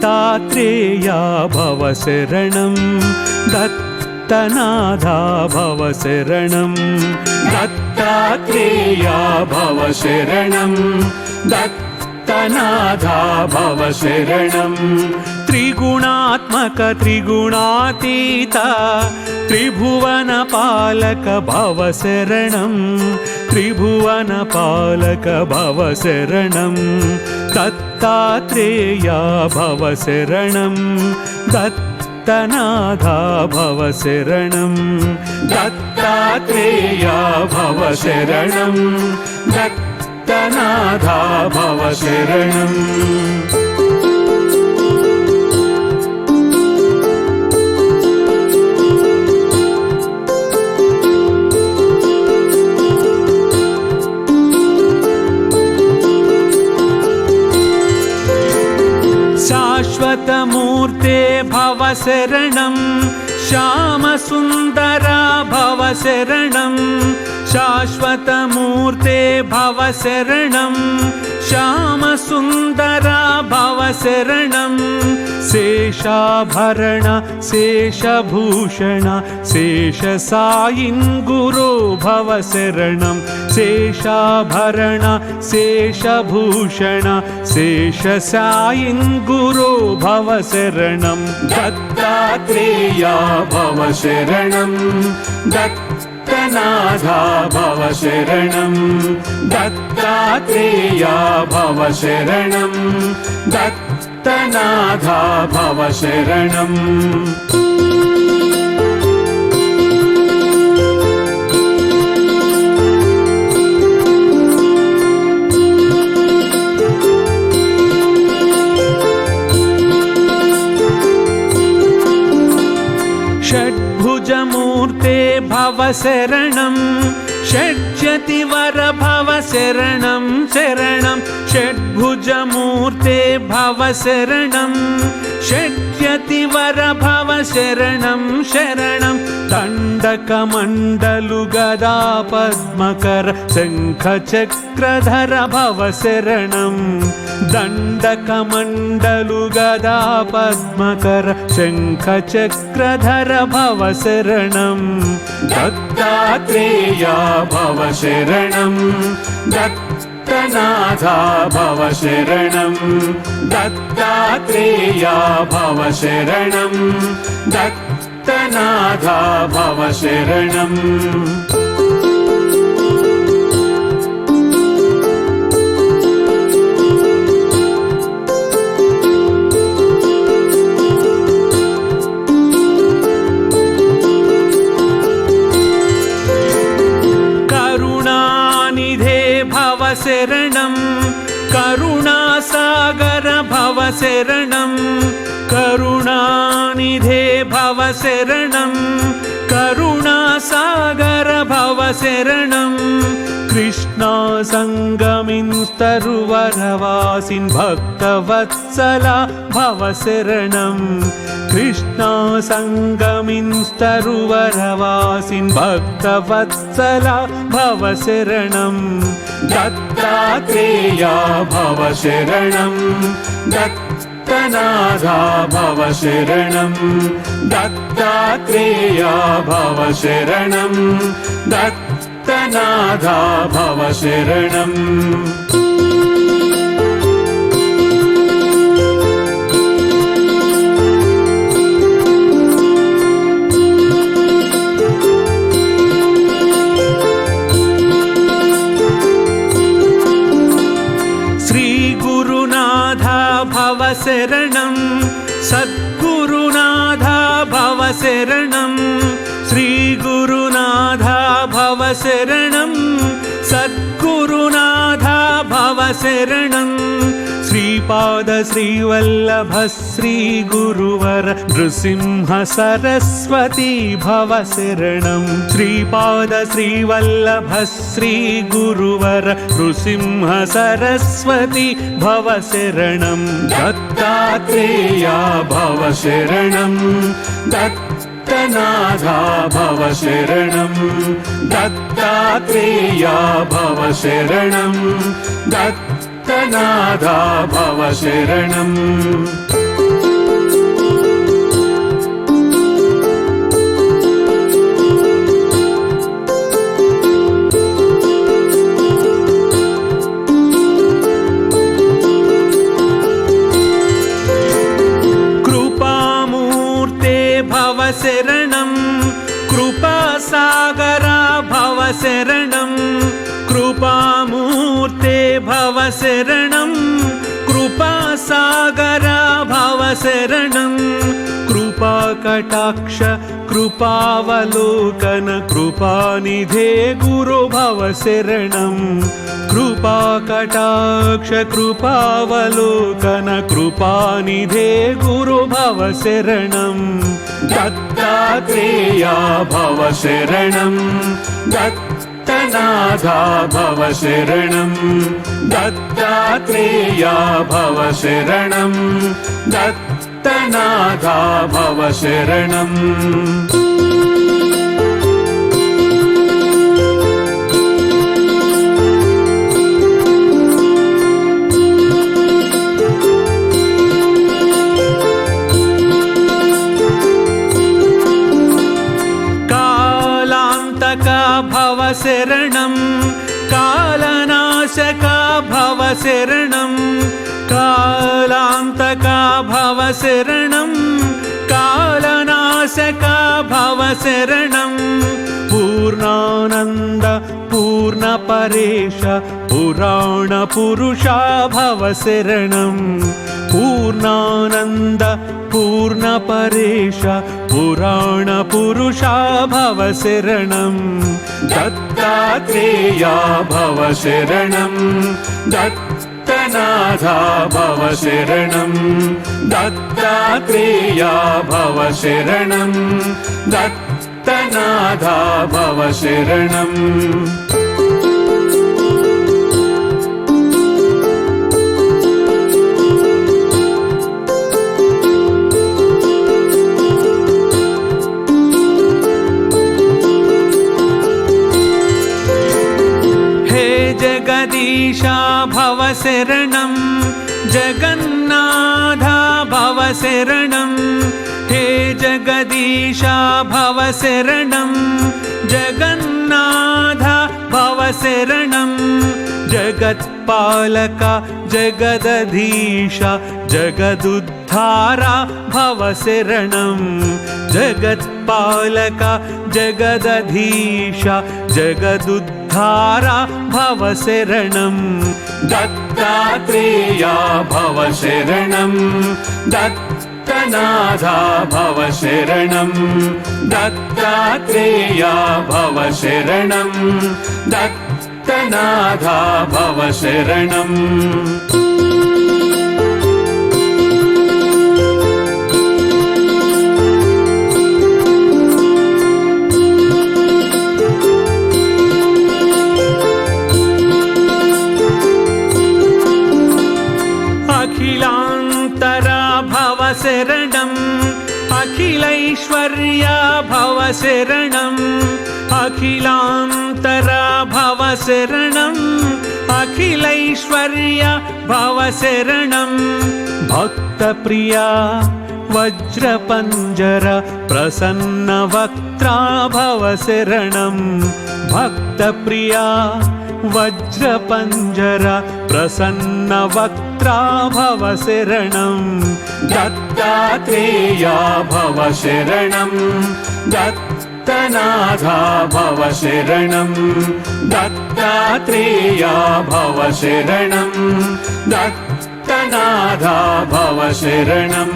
दत्तात्रेया भव शरणं दत्तनाथा भव शरणं दत्तात्रेया भव शरणं दत्तनाथा भव शरणं त्रिगुणात्मक त्रिगुणातीत त्रिभुवनपालक भव शरणं त्रिभुवनपालक भव शरणं दत्तात्रेया भव शरणं दत्तनाथा भव शरणं दत्तात्रेया भव शरणं दत्तनाथा भव शरणं शाश्वतमूर्ते भव शरणं श्यामसुन्दरा भव शरणं शाश्वतमूर्ते भव शरणं श्यामसुन्दरा भव शरणं शेषाभरण शेषभूषण शेषसायिन् गुरो भव शरणं शेषाभरण शेषभूषण शेषसायिन् गुरो भव शरणं दत्तात्रेया भव शरणं दत्तनाथा भव शरणं दत्तात्रेया भव शरणं दत्तनाथा भव शरणं षड्भुजमूर्ते भव शरणं षड्जतिवर भव शरणं शरणं षड्भुजमूर्ते भव शरणं षड्जतिवर भव शरणं शरणं दण्डकमण्डलु गदा पद्मकर शङ्खचक्रधर भव शरणं दण्डकमण्डलु गदा पद्मकर शङ्खचक्रधर भव शरणं दत्तात्रेया भव शरणं दत्तनाथा भव शरणं दत्तात्रेया भव शरणं दत्तनाथा भव शरणं शरणं करुणासागर भव शरणं करुणानिधे भव शरणं करुणासागर भव शरणं कृष्णा संगमिन्स्तरुवरवासिन् भक्तवत्सला भव शरणं कृष्णा संगमिन्स्तरुवरवासिन् भक्तवत्सला भव शरणं दत्तात्रेया भव शरणं दत्तनाथा भव शरणं दत्तात्रेया भव शरणं दत्तनाथा भव शरणं भव शरणं सद्गुरुनाथा भव शरणं श्रीगुरुनाथा भव शरणं सद्गुरुनाथा भव शरणं श्रीपाद श्रीवल्लभ श्रीगुरुवर नृसिंह सरस्वती भव शरणं श्रीपाद श्रीवल्लभ श्रीगुरुवर नृसिंह सरस्वती भव शरणं दत्तात्रेया भव शरणं दत्तनाथा भव शरणं दत्तात्रेया भव शरणं दत्तनाथा भव शरणं शरणं कृपासागरा भव शरणं कृपामूर्ते भव शरणं कृपासागरा भव शरणं कृपाकटाक्ष कृपावलोकन कृपानिधे गुरु भव शरणं कृपाकटाक्ष कृपावलोकन कृपानिधे गुरु भव शरणं दत्तात्रेया भव शरणं दत्तनाथा भव शरणं दत्तात्रेया भव शरणं दत्तनाथा भव शरणं भव शरणं कालनाशका भव शरणं कालान्तका भव शरणं कालनाशका भव शरणं पूर्णानन्द पूर्णपरेश पुराणपुरुषा भव शरणं पूर्णानन्द पूर्णपरेश पुराणपुरुषा भव शरणं दत्तात्रेया भव शरणं दत्तनाथा भव शरणं दत्तात्रेया भव शरणं दत्तनाथा भव शरणं जगदीशा भव शरणं जगन्नाथा भव शरणं हे जगदीशा भव शरणं जगन्नाथा भव शरणं जगत्पालक जगदधीशा जगदुद्धारा भव शरणं जगत्पालक जगदधीशा जगदुद्धारा भव शरणं दत्तात्रेया भव शरणं दत्तनाथा भव शरणं दत्तात्रेया भव शरणं दत्तनाथा भव शरणं अखिलान्तरा भव शरणं अखिलैश्वर्या भव शरणं अखिलान्तरा भव शरणं अखिलैश्वर्या भव शरणं भक्तप्रिया वज्रपञ्जर प्रसन्नवक्त्रा भव शरणं भक्तप्रिया वज्रपञ्जर प्रसन्नवक्त्रा भव शरणं दत्तात्रेया भव शरणं दत्तनाथा भव शरणं दत्तात्रेया भव शरणं दत्तनाथा भव शरणं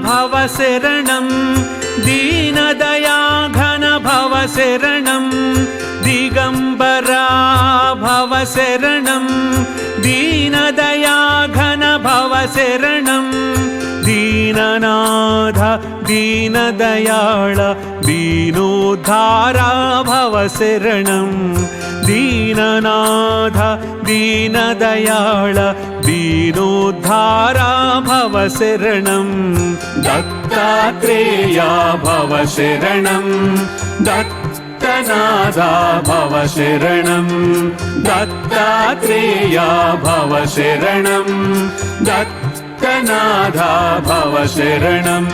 भव शरणं दीनदया घन भव शरणं दिगंबरा भव शरणं दीनदया घन भव शरणं दीननाथ दीनदयाळ दीनोद्धारा भव शरणं दीननाथ दीनदयाळ दीनोद्धारा भव शरणं दत्तात्रेया भव शरणं दत्तनाथा भव शरणं दत्तात्रेया भव शरणं दत्त दत्तनाथा भव शरणम्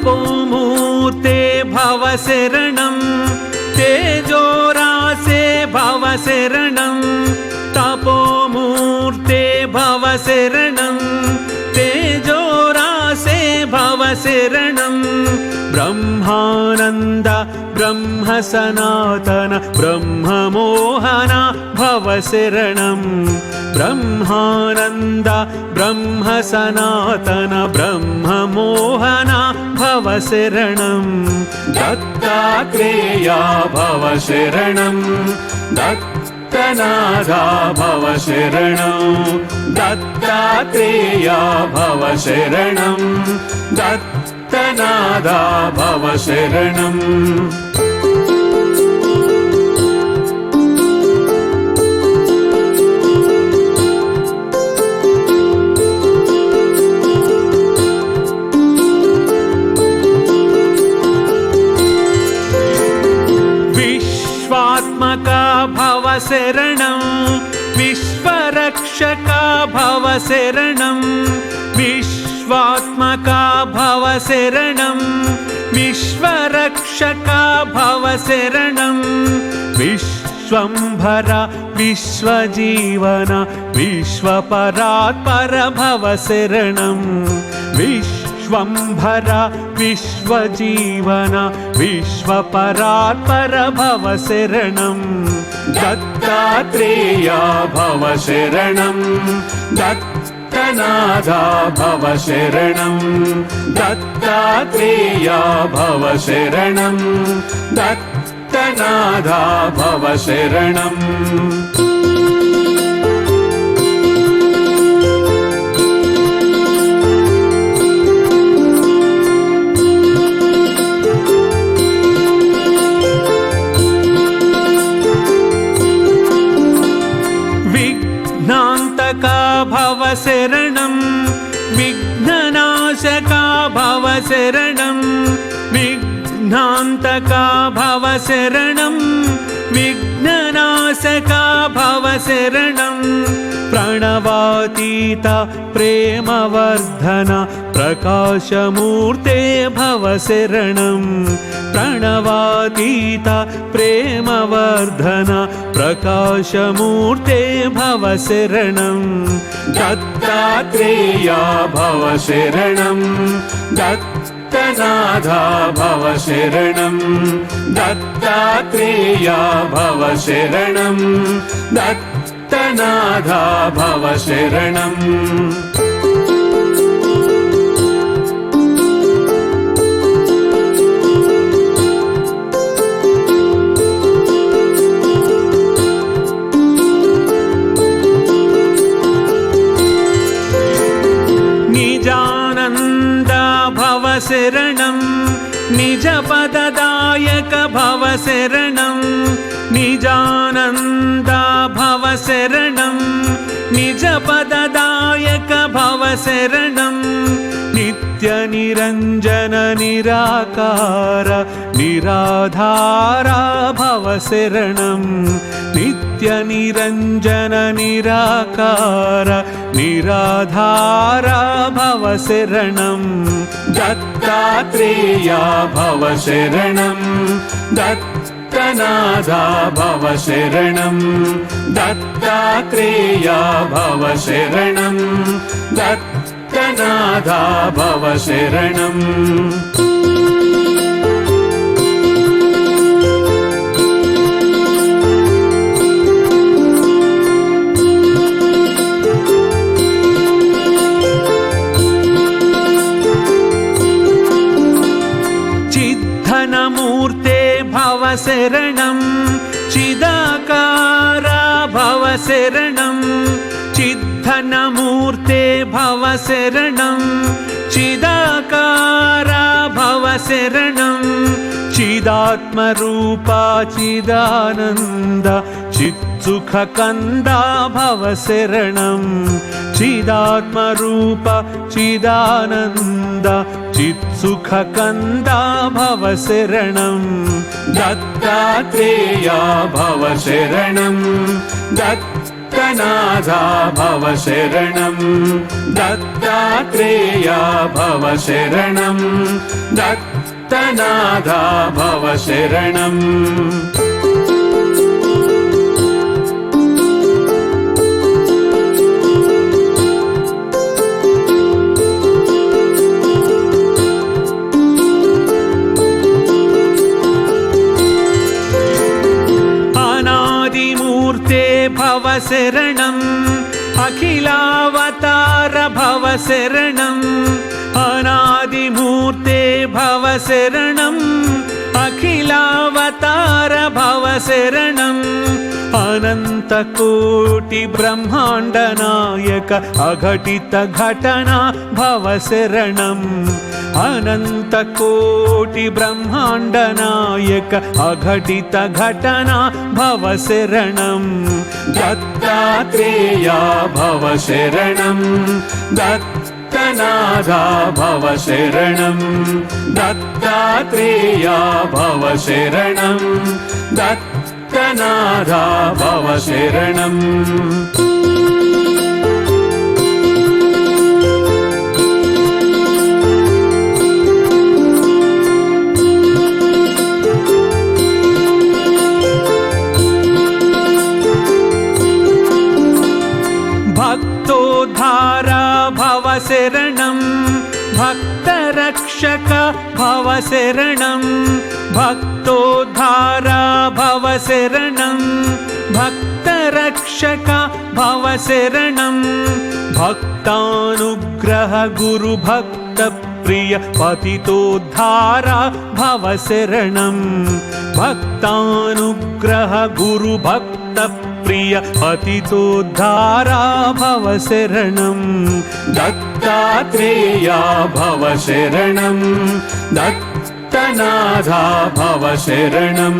तपोमूर्ते भव शरणम् तेजोरासे भव शरणम् तपोमूर्ते भव शरणम् तेजोरासे भव शरणम् ब्रह्मानन्द ब्रह्म सनातन ब्रह्ममोहन भव शरणम् ब्रह्मानन्द ब्रह्म सनातन ब्रह्ममोहन भव शरणम् दत्तात्रेया भव शरणम् दत्तनाथा भव शरणम् दत्तात्रेया भव शरणम् दत्तनाथा भव शरणम् विश्वात्मका भव शरणम् विश्वरक्षका भव शरणम् विश्वात्मका भव शरणम् विश्वरक्षका भव शरणम् विश्वंभर विश्वजीवन विश्वपरात्पर भव शरणम् विश्वंभर विश्वजीवन विश्वपरात्पर भव शरणम् दत्तात्रेया भव शरणम् दत्तनाथा भव शरणम् दत्तात्रेया भव शरणम् दत्तनाथा भव शरणम् विघ्नान्तका भव शरणम् विघ्ननाशका भव शरणम् विघ्नान्तका भव शरणम् विघ्ननाशका भव शरणम् प्रणवातीत प्रेमवर्धन प्रकाशमूर्ते भव शरणम् प्रणवातीत प्रेमवर्धन प्रकाशमूर्ते भव शरणम् दत्तात्रेया भव शरणम् दत्तनाथा भव शरणम् दत्तात्रेया भव शरणम् दत्तनाथा भव शरणम् निजानन्द भव शरणम् निजपददायक भव शरणम् निजानन्द भव शरणम् निजपददायक भव शरणम् नित्यनिरञ्जन निराकार निराधार भव शरणम् नित्यनिरञ्जन निराकार निराधार भव शरणम् दत्तात्रेया भव शरणम् दत्तनाथा भव शरणम् दत्तात्रेया भव शरणम् दत्तनाथा भव शरणम् चिद्धनमूर्ते भव शरणम् चिदाकार भव शरणम् चिद्धनमूर्ते भव शरणम् चिदाकार भव शरणम् चिदात्मरूप चिदानन्द चित्सुखकन्दा भव शरणं चिदात्मरूप चिदानन्द चित्सुखकन्दा भव शरणं दत्तात्रेया भव शरणं दत्तनाथा भव शरणं दत्तात्रेया भव शरणं दत्तनाथा भव शरणम् अनादिमूर्ते भव शरणम् अखिलावतार भव शरणम् अनादिमूर्ते भव शरणम् अखिलावतार भव शरणम् अनन्तकोटि ब्रह्माण्ड नायक अघटित घटना भव शरणम् अनन्तकोटि ब्रह्माण्ड नायक अघटित घटना भव शरणम् दत्तात्रेया भव शरणं दत्तनाथा भव शरणं दत्तात्रेया भव शरणं दत्तनाथा भव शरणम् भक्तोद्धारा भव शरणं भक्तरक्षक भव शरणं भक्तोद्धारा भव शरणं भक्तरक्षक भव शरणं भक्तानुग्रह गुरुभक्त प्रिय पतितोद्धारा भव शरणं भक्तानुग्रह गुरुभक्त प्रिय पतितोद्धारा भव शरणं दत्तात्रेया भव शरणं दत्तनाथा भव शरणं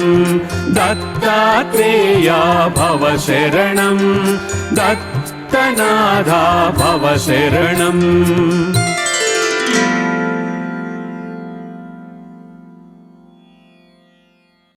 दत्तात्रेया भव शरणं दत्तनाथा भव शरणम्